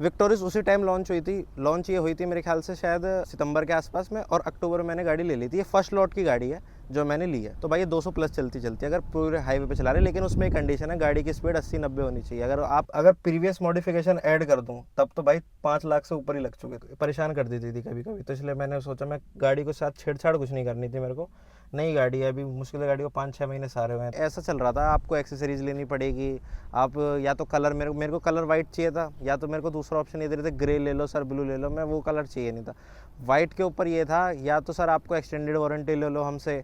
Victoris उसी time launch हुई थी। लॉन्च ये हुई थी मेरे ख्याल से शायद सितंबर के आसपास में, और अक्टूबर में मैंने गाड़ी ले ली थी। ये फर्स्ट लॉट की गाड़ी है जो मैंने ली है। तो भाई ये 200 प्लस चलती अगर पूरे हाईवे पे चला रहे, लेकिन उसमें एक कंडीशन है, गाड़ी की स्पीड 80-90 होनी चाहिए। अगर प्रीवियस मॉडिफिकेशन ऐड कर दूं तब तो भाई 5 लाख से ऊपर ही लग चुके थे। परेशान कर देती थी कभी कभी, तो इसलिए मैंने सोचा मैं गाड़ी के साथ छेड़छाड़ कुछ नहीं करनी थी मेरे को। नई गाड़ी है, अभी मुश्किल से गाड़ी को 5-6 महीने सारे हुए हैं। ऐसा चल रहा था, आपको एक्सेसरीज लेनी पड़ेगी। आप या तो कलर, मेरे को कलर वाइट चाहिए था, या तो मेरे को दूसरा ऑप्शन ये दे रहे थे ग्रे ले लो सर, ब्लू ले लो। मैं वो कलर चाहिए नहीं था। वाइट के ऊपर ये था, या तो सर आपको एक्सटेंडेड वारंटी ले लो हमसे।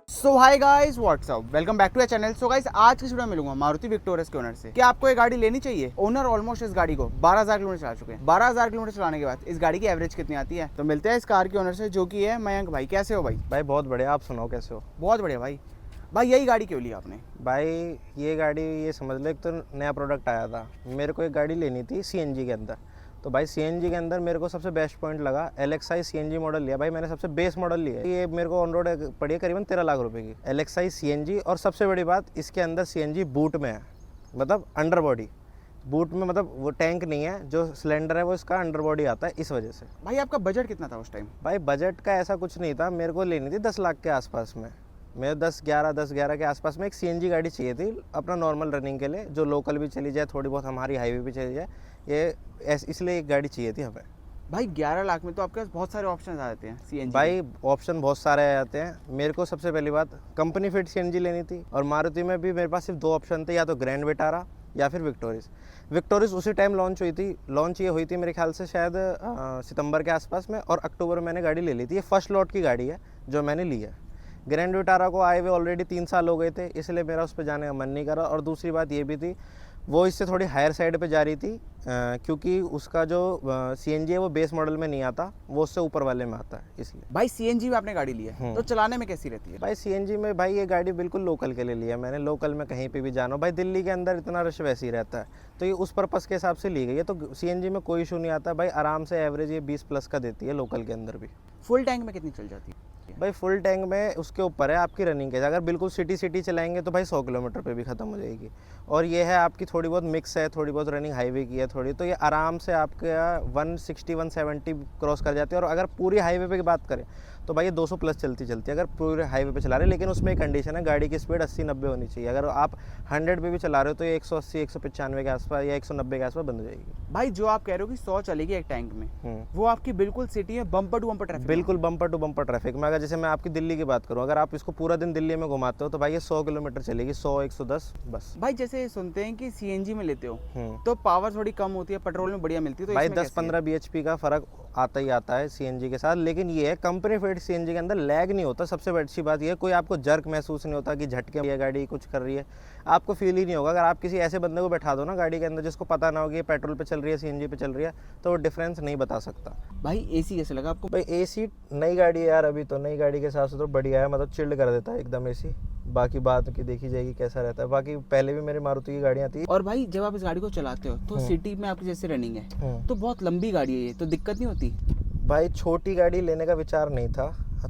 So hi guys, what's up, welcome back to a channel. So guys, आज की वीडियो में मिलूंगा मारुति विक्टोरियस के ओनर से कि आपको ये गाड़ी लेनी चाहिए। ओनर ऑलमोस्ट इस गाड़ी को 12,000 किलोमीटर चला चुके हैं। 12,000 किलोमीटर चलाने के बाद इस गाड़ी की एवरेज कितनी आती है, तो मिलते हैं इस कार के ओनर से, जो कि है मयंक भाई। कैसे हो भाई? भाई बहुत बढ़िया, आप सुनाओ कैसे हो? बहुत बढ़िया भाई। भाई यही गाड़ी क्यों ली आपने? भाई ये गाड़ी, ये समझ लो, एक तो नया प्रोडक्ट आया था, मेरे को एक गाड़ी लेनी थी सीएनजी के अंदर। तो भाई सीएनजी के अंदर मेरे को सबसे बेस्ट पॉइंट लगा LXi सीएनजी मॉडल लिया। भाई मैंने सबसे बेस मॉडल लिया है। ये मेरे को ऑन रोड पड़ी है करीबन 13 लाख रुपए की LXi सीएनजी। और सबसे बड़ी बात, इसके अंदर सीएनजी बूट में है, मतलब अंडर बॉडी बूट में, मतलब वो टैंक नहीं है, जो सिलेंडर है वो इसका अंडर बॉडी आता है, इस वजह से। भाई आपका बजट कितना था उस टाइम? भाई बजट का ऐसा कुछ नहीं था, मेरे को लेनी थी 10 लाख के आसपास में। मेरे 10-11 के आसपास में एक सीएनजी गाड़ी चाहिए थी, अपना नॉर्मल रनिंग के लिए, जो लोकल भी चली जाए, थोड़ी बहुत हमारी हाईवे भी चली जाए। इसलिए एक गाड़ी चाहिए थी हमें। भाई 11 लाख में तो आपके पास बहुत सारे ऑप्शन आ जाते हैं सीएनजी। भाई ऑप्शन बहुत सारे आ जाते हैं। मेरे को सबसे पहली बात कंपनी फिट सीएनजी लेनी थी, और मारुति में भी मेरे पास सिर्फ 2 ऑप्शन थे, या तो ग्रैंड विटारा या फिर विक्टोरिस। विक्टोरिस उसी टाइम लॉन्च हुई थी। लॉन्च ये हुई थी मेरे ख्याल से शायद सितंबर के आसपास में, और अक्टूबर में मैंने गाड़ी ले ली थी। ये फर्स्ट लॉट की गाड़ी है जो मैंने ली है। ग्रैंड विटारा को आए हुए ऑलरेडी 3 साल हो गए थे, इसलिए मेरा उस पर जाने का मन नहीं करा। और दूसरी बात ये भी थी, वो इससे थोड़ी हायर साइड पे जा रही थी, क्योंकि उसका जो सीएनजी है वो बेस मॉडल में नहीं आता, वो उससे ऊपर वाले में आता है, इसलिए। भाई सीएनजी में आपने गाड़ी ली है, तो चलाने में कैसी रहती है? भाई सीएनजी में, भाई ये गाड़ी बिल्कुल लोकल के लिए लिया मैंने। लोकल में कहीं पे भी जाना हो, भाई दिल्ली के अंदर इतना रश वैसे ही रहता है, तो ये उस पर्पज़ के हिसाब से ली गई है। तो सीएनजी में कोई इशू नहीं आता भाई, आराम से एवरेज ये 20 प्लस का देती है लोकल के अंदर भी। फुल टैंक में कितनी चल जाती है? भाई फुल टैंक में उसके ऊपर है आपकी रनिंग के। अगर बिल्कुल सिटी चलाएंगे तो भाई 100 किलोमीटर पे भी ख़त्म हो जाएगी। और ये है आपकी थोड़ी बहुत मिक्स है, थोड़ी बहुत रनिंग हाईवे की है थोड़ी, तो ये आराम से आपके 160-170 क्रॉस कर जाती है। और अगर पूरी हाईवे पे की बात करें तो भाई ये 200 प्लस चलती है अगर पूरे हाईवे पे चला रहे, लेकिन उसमें एक कंडीशन है, गाड़ी की स्पीड 80-90 होनी चाहिए। अगर आप 100 पे भी चला रहे हो तो ये 180-195 के आसपास या 190 के आसपास बंद हो जाएगी। भाई जो आप कह रहे हो कि 100 चलेगी एक टैंक में, वो आपकी बिल्कुल सिटी है, बम्पर टू बम्पर ट्रैफिक? बिल्कुल बम्पर टू बम्पर ट्रैफिक में। अगर जैसे मैं आपकी दिल्ली की बात करूं, अगर आप इसको पूरा दिन दिल्ली में घुमाते हो तो भाई ये 100 किलोमीटर चलेगी, 100-110 बस। भाई जैसे सुनते हैं कि सीएनजी में लेते हो तो पावर थोड़ी कम होती है, पेट्रोल में बढ़िया मिलती है, तो भाई इसमें 10-15 bhp का फर्क आता ही आता है सीएनजी के साथ। लेकिन ये है, कंपनी फिट सीएनजी के अंदर लैग नहीं होता। सबसे अच्छी बात ये है, कोई आपको जर्क महसूस नहीं होता कि झटके ये गाड़ी कुछ कर रही है, आपको फील ही नहीं होगा। अगर आप किसी ऐसे बंदे को बैठा दो ना गाड़ी के अंदर जिसको पता ना हो कि ये पेट्रोल पे चल रही है सीएनजी पे चल रही है, तो वो डिफरेंस नहीं बता सकता। भाई एसी कैसे लगा आपको? भाई एसी नई गाड़ी है यार, अभी तो नई गाड़ी के हिसाब से तो बढ़िया है, मतलब चिल्ड कर देता है एकदम एसी। बाकी बात की देखी जाएगी कैसा रहता है। बाकी पहले भी मेरी मारुति की गाड़ियाँ थी। और भाई जब आप इस गाड़ी को चलाते हो तो सिटी में आपकी जैसे रनिंग है, तो बहुत लंबी गाड़ी है ये, तो दिक्कत नहीं होती? भाई छोटी गाड़ी लेने का विचार नहीं था,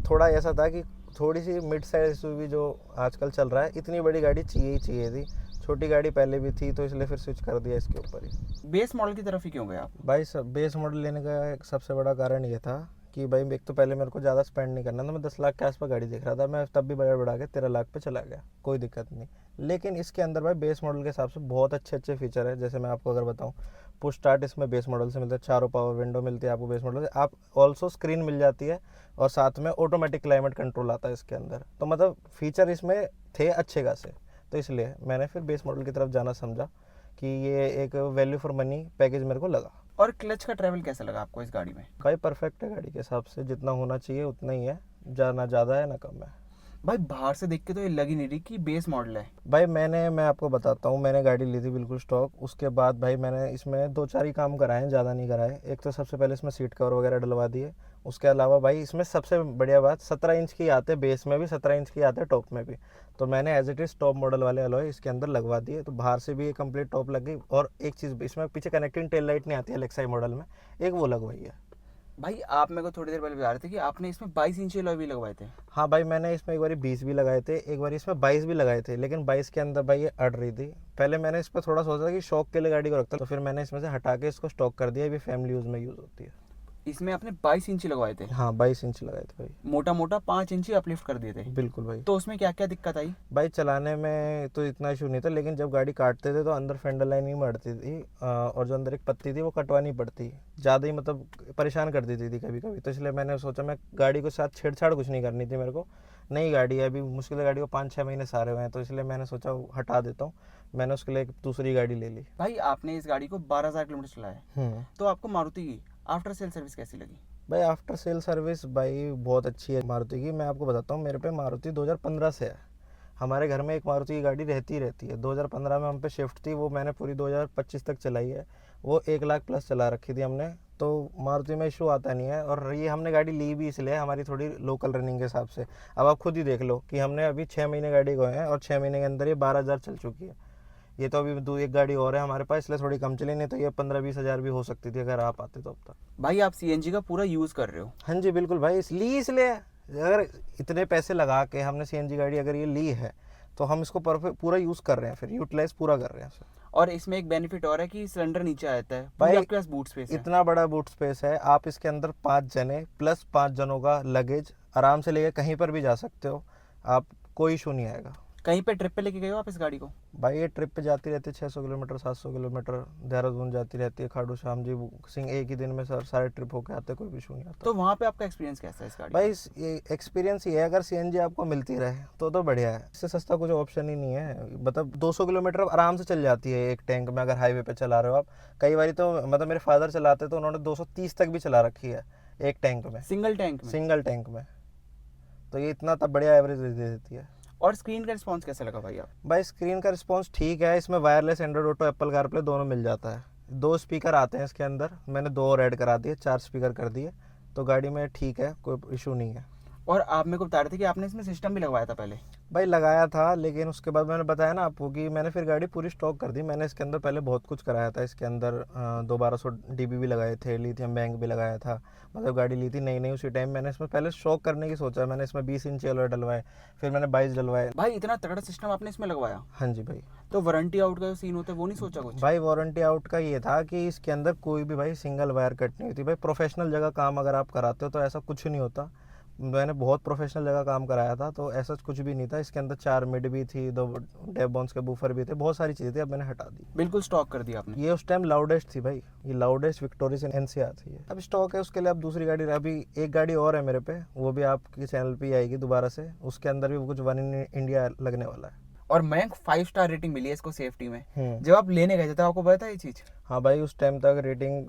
थोड़ा ऐसा था कि थोड़ी सी मिड साइज एसयूवी जो आजकल चल रहा है, इतनी बड़ी गाड़ी चाहिए थी। छोटी गाड़ी पहले भी थी, तो इसलिए फिर स्विच कर दिया इसके ऊपर ही। बेस मॉडल की तरफ ही क्यों गए आप? भाई बेस मॉडल लेने का एक सबसे बड़ा कारण ये था कि भाई एक तो पहले मेरे को ज़्यादा स्पेंड नहीं करना था। मैं 10 लाख के आसपास गाड़ी देख रहा था, मैं तब भी बजट बढ़ा के 13 लाख पे चला गया, कोई दिक्कत नहीं। लेकिन इसके अंदर भाई बेस मॉडल के हिसाब से बहुत अच्छे फीचर है। जैसे मैं आपको अगर बताऊँ, पुश स्टार्ट इसमें बेस मॉडल से मिलता है, चारों पावर विंडो मिलती है आपको बेस मॉडल से। आप ऑल्सो स्क्रीन मिल जाती है, और साथ में ऑटोमेटिक क्लाइमेट कंट्रोल आता है इसके अंदर। तो मतलब फीचर इसमें थे अच्छे खासे, तो इसलिए मैंने फिर बेस मॉडल की तरफ जाना समझा कि ये एक वैल्यू फॉर मनी पैकेज मेरे को लगा। और क्लच का ट्रैवल कैसा लगा आपको इस गाड़ी में? भाई परफेक्ट है, गाड़ी के हिसाब से जितना होना चाहिए उतना ही है, ना ज़्यादा है ना कम है। भाई बाहर से देख के तो ये लग ही नहीं रही कि बेस मॉडल है। भाई मैं आपको बताता हूँ, मैंने गाड़ी ली थी बिल्कुल स्टॉक। उसके बाद भाई मैंने इसमें 2-4 ही काम कराए हैं, ज़्यादा नहीं कराए। एक तो सबसे पहले इसमें सीट कवर वगैरह डलवा दिए। उसके अलावा भाई इसमें सबसे बढ़िया बात, 17 इंच की आते, बेस में भी 17 इंच की आते, टॉप में भी। तो मैंने as it is top model वाले अलॉय इसके अंदर लगवा दिए, तो बाहर से भी ये कंप्लीट टॉप लग गई। और एक चीज़, इसमें पीछे कनेक्टिंग टेल लाइट नहीं आती है LXi मॉडल में, एक वो लगवाई है। भाई आप मेरे को थोड़ी देर पहले बता रहे थे कि आपने इसमें 22 इंची अलॉय भी लगवाए थे। हाँ भाई, मैंने इसमें एक बार 20 भी लगाए थे, एक बार इसमें 22 भी लगाए थे, लेकिन 22 के अंदर भाई ये अड़ रही थी। पहले मैंने इस पर थोड़ा सोचा कि शौक के लिए गाड़ी को रखता, तो फिर मैंने इसमें से हटा के इसको स्टॉक कर दिया, ये फैमिली यूज़ में यूज़ होती है। इसमें आपने 22 इंची लगवाए थे, हाँ 22 इंच लगाए थे भाई। मोटा मोटा 5 इंची अपलिफ्ट कर दिए थे। बिल्कुल भाई। तो उसमें क्या क्या दिक्कत आई? भाई चलाने में तो इतना इशू नहीं था, लेकिन जब गाड़ी काटते थे तो अंदर फेंडर लाइन नहीं मरती थी, और जो अंदर एक पत्ती थी वो कटवानी पड़ती, ज़्यादा ही मतलब परेशान कर देती थी कभी कभी। तो इसलिए मैंने सोचा मैं गाड़ी के साथ छेड़छाड़ कुछ नहीं करनी थी मेरे को। नई गाड़ी है, अभी मुश्किल से गाड़ी को 5-6 महीने सारे हुए हैं, तो इसलिए मैंने सोचा वो हटा देता हूँ। मैंने उसके लिए एक दूसरी गाड़ी ले ली। भाई आपने इस गाड़ी को 12,000 किलोमीटर चलाया है, तो आपको मारुति की आफ्टर सेल सर्विस कैसी लगी? भाई आफ्टर सेल सर्विस भाई बहुत अच्छी है मारुति की। मैं आपको बताता हूँ, मेरे पे मारुति 2015 से है। हमारे घर में एक मारुति की गाड़ी रहती रहती है। 2015 में हम पे शिफ्ट थी, वो मैंने पूरी 2025 तक चलाई है। वो 1 लाख प्लस चला रखी थी हमने, तो मारुति में इशू आता नहीं है। और ये हमने गाड़ी ली भी इसलिए हमारी थोड़ी लोकल रनिंग के हिसाब से। अब आप खुद ही देख लो कि हमने अभी 6 महीने गाड़ी को हैं और 6 महीने के अंदर ये 12,000 चल चुकी है। ये तो अभी एक गाड़ी और है हमारे पास, इसलिए थोड़ी कम चली, नहीं तो ये 15-20 हज़ार भी हो सकती थी अगर आप आते तो अब तक। भाई आप सीएनजी का पूरा यूज़ कर रहे हो? हाँ जी बिल्कुल भाई, इसलिए अगर इतने पैसे लगा के हमने सीएनजी गाड़ी अगर ये ली है तो हम इसको पूरा यूज़ कर रहे हैं, फिर यूटिलाइज पूरा कर रहे हैं इसे। और इसमें एक बेनिफिट और है कि सिलेंडर नीचे आता है भाई, आपके पास बूट स्पेस है। इतना बड़ा बूट स्पेस है, आप इसके अंदर 5 जने प्लस 5 जनों का लगेज आराम से लेके कहीं पर भी जा सकते हो आप, कोई इशू नहीं आएगा। कहीं पे ट्रिप पे लेके गए हो आप इस गाड़ी को? भाई ये ट्रिप पे जाती रहती है 600 किलोमीटर 700 किलोमीटर, देहरादून जाती रहती है, खाटू श्याम जी सिंह, एक ही दिन में सारे ट्रिप होके आते, कोई इशू नहीं आता। तो वहाँ पे आपका एक्सपीरियंस कैसा है इस गाड़ी भाई ये एक्सपीरियंस ये है, अगर सीएनजी आपको मिलती रहे तो बढ़िया है। इससे सस्ता कुछ ऑप्शन ही नहीं है। मतलब 200 किलोमीटर आराम से चल जाती है एक टैंक में, अगर हाईवे पे चला रहे हो आप। कई बार तो मतलब मेरे फादर चलाते तो उन्होंने 230 तक भी चला रखी है एक टैंक में, सिंगल टैंक में? सिंगल टैंक में। तो ये इतना तब बढ़िया एवरेज दे देती है। और स्क्रीन का रिस्पॉन्स कैसा लगा भाई आप? भाई स्क्रीन का रिस्पॉन्स ठीक है, इसमें wireless Android auto Apple CarPlay दोनों मिल जाता है। 2 स्पीकर आते हैं इसके अंदर, मैंने 2 और ऐड करा दिए, 4 स्पीकर कर दिए, तो गाड़ी में ठीक है, कोई इशू नहीं है। और आप मेरे को बता रहे थे कि आपने इसमें सिस्टम भी लगवाया था पहले? भाई लगाया था, लेकिन उसके बाद मैंने बताया ना आपको कि मैंने फिर गाड़ी पूरी स्टॉक कर दी। मैंने इसके अंदर पहले बहुत कुछ कराया था, इसके अंदर 1200 डीबी भी लगाए थे, लिथियम बैंक भी लगाया था। मतलब गाड़ी ली थी नई नई, उसी टाइम मैंने इसमें पहले स्टॉक करने की सोचा। मैंने इसमें 20 इंच अलॉय डलवाए, फिर मैंने 22 डलवाए। भाई इतना तगड़ा सिस्टम आपने इसमें लगवाया? हाँ जी भाई। तो वारंटी आउट का जो सीन होता है वो नहीं सोचा कुछ? भाई वारंटी आउट का ये था कि इसके अंदर कोई भी भाई सिंगल वायर कट नहीं होती। भाई प्रोफेशनल जगह काम अगर आप कराते हो तो ऐसा कुछ नहीं होता। मैंने बहुत प्रोफेशनल जगह काम कराया था, तो ऐसा कुछ भी नहीं था। इसके अंदर 4 मिड भी थी, 2 डेप बॉन्स के बूफर भी थे, बहुत सारी चीज़ें थी, अब मैंने हटा दी। बिल्कुल स्टॉक कर दिया आपने? ये उस टाइम लाउडेस्ट थी भाई, ये लाउडेस्ट विक्टोरिया एनसीआर थी। अब स्टॉक है, उसके लिए अब दूसरी गाड़ी, अभी एक गाड़ी और है मेरे पे, वो भी आपके चैनल पे ही आएगी दोबारा से। उसके अंदर भी कुछ 1 इन इंडिया लगने वाला है। और मयंक 5 स्टार रेटिंग मिली है इसको सेफ्टी में। जब आप लेने गए थे तब आपको पता है ये चीज़? हाँ भाई, उस टाइम तक रेटिंग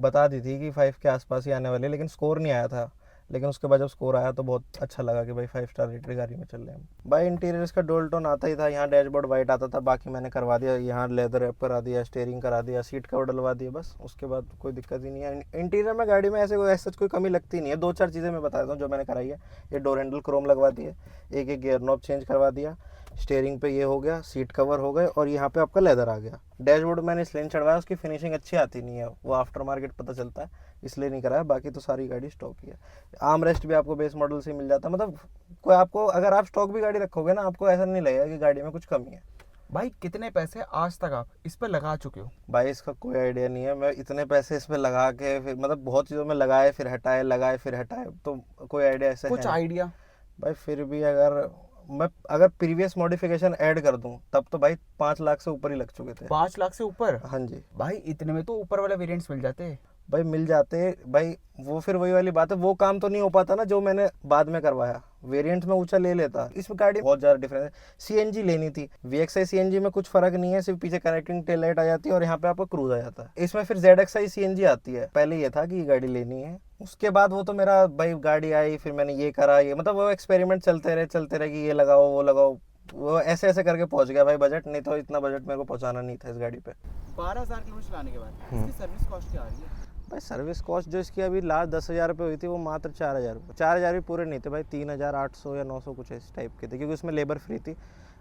बता दी थी कि 5 के आसपास ही आने वाली है, लेकिन स्कोर नहीं आया था। लेकिन उसके बाद जब स्कोर आया तो बहुत अच्छा लगा कि भाई 5 स्टार रेटेड गाड़ी में चल रहे हैं हम। भाई इंटीरियर इसका डुअल टोन आता ही था, यहाँ डैशबोर्ड वाइट आता था, बाकी मैंने करवा दिया, यहाँ लेदर रैप करा दिया, स्टीयरिंग करा दिया, सीट कवर डलवा दिया, बस उसके बाद कोई दिक्कत ही नहीं है। इंटीरियर में गाड़ी में ऐसे कोई कमी लगती नहीं है। 2-4 चीज़ें मैं बता देता हूँ जो मैंने कराई है। ये डोर हैंडल क्रोम लगवा दिए, एक गियर नॉब चेंज करवा दिया, स्टीयरिंग पे ये हो गया, सीट कवर हो गए, और यहाँ पे आपका लेदर आ गया। डैशबोर्ड मैंने इसलिए नहीं चढ़वाया, उसकी फिनिशिंग अच्छी आती नहीं है, वो आफ्टर मार्केट पता चलता है, इसलिए नहीं कराया। बाकी तो सारी गाड़ी स्टॉक ही है। आर्म रेस्ट भी आपको बेस मॉडल से मिल जाता है। मतलब कोई आपको, अगर आप स्टॉक भी गाड़ी रखोगे ना, आपको ऐसा नहीं लगेगा कि गाड़ी में कुछ कमी है। भाई कितने पैसे आज तक आप इस पर लगा चुके हो? भाई इसका कोई आइडिया नहीं है। मैं इतने पैसे इस पे लगा के फिर मतलब बहुत चीज़ों में लगाए फिर हटाए, लगाए फिर हटाए, तो कोई आइडिया ऐसे कुछ आइडिया? भाई फिर भी अगर प्रीवियस मॉडिफिकेशन ऐड कर दूं तब तो भाई 5 लाख से ऊपर ही लग चुके थे। 5 लाख से ऊपर? हाँ जी भाई इतने में तो ऊपर वाले वेरिएंट्स मिल जाते। भाई, मिल जाते भाई। वो फिर वही वाली बात है, वो काम तो नहीं हो पाता ना जो मैंने बाद में करवाया। वेरिएंट में ऊंचा ले लेता, इसमें गाड़ी बहुत ज़्यादा डिफरेंस है। सीएनजी लेनी थी, VXI सीएनजी में कुछ फर्क नहीं है, सिर्फ पीछे कनेक्टिंग टेल लाइट आ जाती है और यहाँ पे आपको क्रूज आ जाता है। इसमें फिर ZXI सीएनजी आती है। पहले ये था कि ये गाड़ी लेनी है, उसके बाद वो तो मेरा भाई गाड़ी आई, फिर मैंने ये करा, ये मतलब वो एक्सपेरिमेंट चलते रहे कि ये लगाओ वो लगाओ, वो ऐसे ऐसे करके पहुंच गया भाई बजट। नहीं तो इतना बजट मेरे को पहुंचाना नहीं था इस गाड़ी पे। 12,000 किलोमीटर चलाने के बाद इसकी सर्विस कॉस्ट क्या आ रही है? भाई सर्विस कॉस्ट जो इसकी अभी लास्ट 10,000 रुपये हुई थी, वो मात्र 4,000 रुपये। 4,000 भी पूरे नहीं थे भाई, 3,800 या 900 कुछ इस टाइप के थे, क्योंकि उसमें लेबर फ्री थी।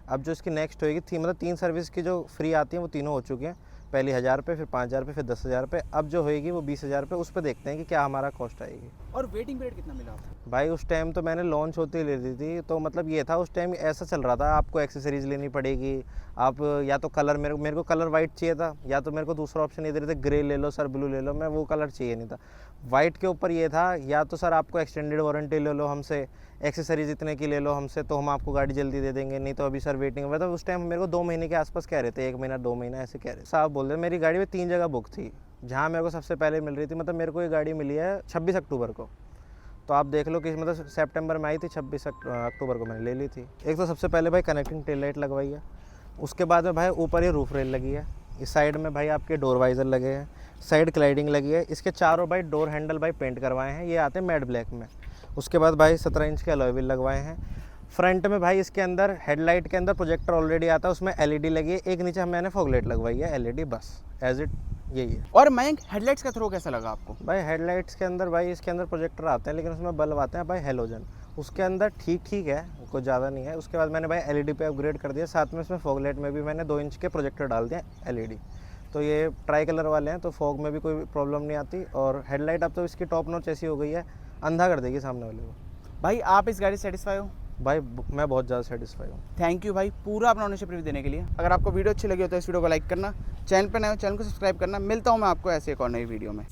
अब जो इसकी नेक्स्ट होएगी थी, मतलब 3 सर्विस की जो फ्री आती हैं वो तीनों हो चुकी हैं। पहले 1000 पे, फिर 5000 पे, फिर 10,000 पे, अब जो होएगी वो 20,000 पे। उस पर देखते हैं कि क्या हमारा कॉस्ट आएगी। और वेटिंग पीरियड कितना मिला आपको? भाई उस टाइम तो मैंने लॉन्च होते ही ले ली थी, तो मतलब ये था उस टाइम ऐसा चल रहा था, आपको एक्सेसरीज लेनी पड़ेगी। आप या तो कलर, मेरे को कलर वाइट चाहिए था, या तो मेरे को दूसरा ऑप्शन ये दे रहे थे ग्रे ले लो सर, ब्लू ले लो। मैं वो कलर चाहिए नहीं था। वाइट के ऊपर ये था, या तो सर आपको एक्सटेंडेड वारंटी ले लो हमसे, एक्सेसरीज इतने की ले लो हमसे, तो हम आपको गाड़ी जल्दी दे देंगे, नहीं तो अभी सर वेटिंग में। तो उस टाइम मेरे को 2 महीने के आसपास कह रहे थे, 1 महीना 2 महीना ऐसे कह रहे थे। साहब बोल रहे मेरी गाड़ी में 3 जगह बुक थी, जहाँ मेरे को सबसे पहले मिल रही थी। मतलब मेरे को ये गाड़ी मिली है 26 अक्टूबर को, तो आप देख लो कि मतलब सितंबर में आई थी, 26 अक्टूबर को मैंने ले ली थी। एक तो सबसे पहले भाई कनेक्टिंग टेल लाइट लगवाई है, उसके बाद में भाई ऊपर ये रूफ रेल लगी है, इस साइड में भाई आपके डोर वाइजर लगे हैं, साइड क्लाइडिंग लगी है, इसके चारों भाई डोर हैंडल भाई पेंट करवाए हैं, ये आते हैं मैट ब्लैक में। उसके बाद भाई 17 इंच के अलॉय व्हील लगवाए हैं। फ्रंट में भाई इसके अंदर हेडलाइट के अंदर प्रोजेक्टर ऑलरेडी आता है, उसमें एलईडी लगी है, एक नीचे मैंने फॉगलाइट लगवाई है एलईडी, बस एज इट यही है। और मयंक, हेडलाइट्स का थ्रो कैसा लगा आपको? भाई हेडलाइट्स के अंदर भाई इसके अंदर प्रोजेक्टर आते हैं, लेकिन उसमें बल्ब आते हैं भाई हेलोजन, उसके अंदर ठीक है, कुछ ज़्यादा नहीं है। उसके बाद मैंने भाई एलईडी पे अपग्रेड कर दिया, साथ में इसमें फॉगलाइट में भी मैंने 2 इंच के प्रोजेक्टर डाल दिए एलईडी। तो ये ट्राई कलर वाले हैं, तो फॉग में भी कोई प्रॉब्लम नहीं आती। और हेडलाइट अब तो इसकी टॉप नॉच ऐसी हो गई है, अंधा कर देगी सामने वाले को। भाई आप इस गाड़ी से सेटिस्फाई हो? भाई मैं बहुत ज़्यादा सेटिस्फाई हूँ। थैंक यू भाई पूरा अपना ओनरशिप रिव्यू देने के लिए। अगर आपको वीडियो अच्छी लगी हो तो इस वीडियो को लाइक करना, चैनल पर नए हो चैनल को सब्सक्राइब करना। मिलता हूँ मैं आपको ऐसे एक और नई वीडियो में।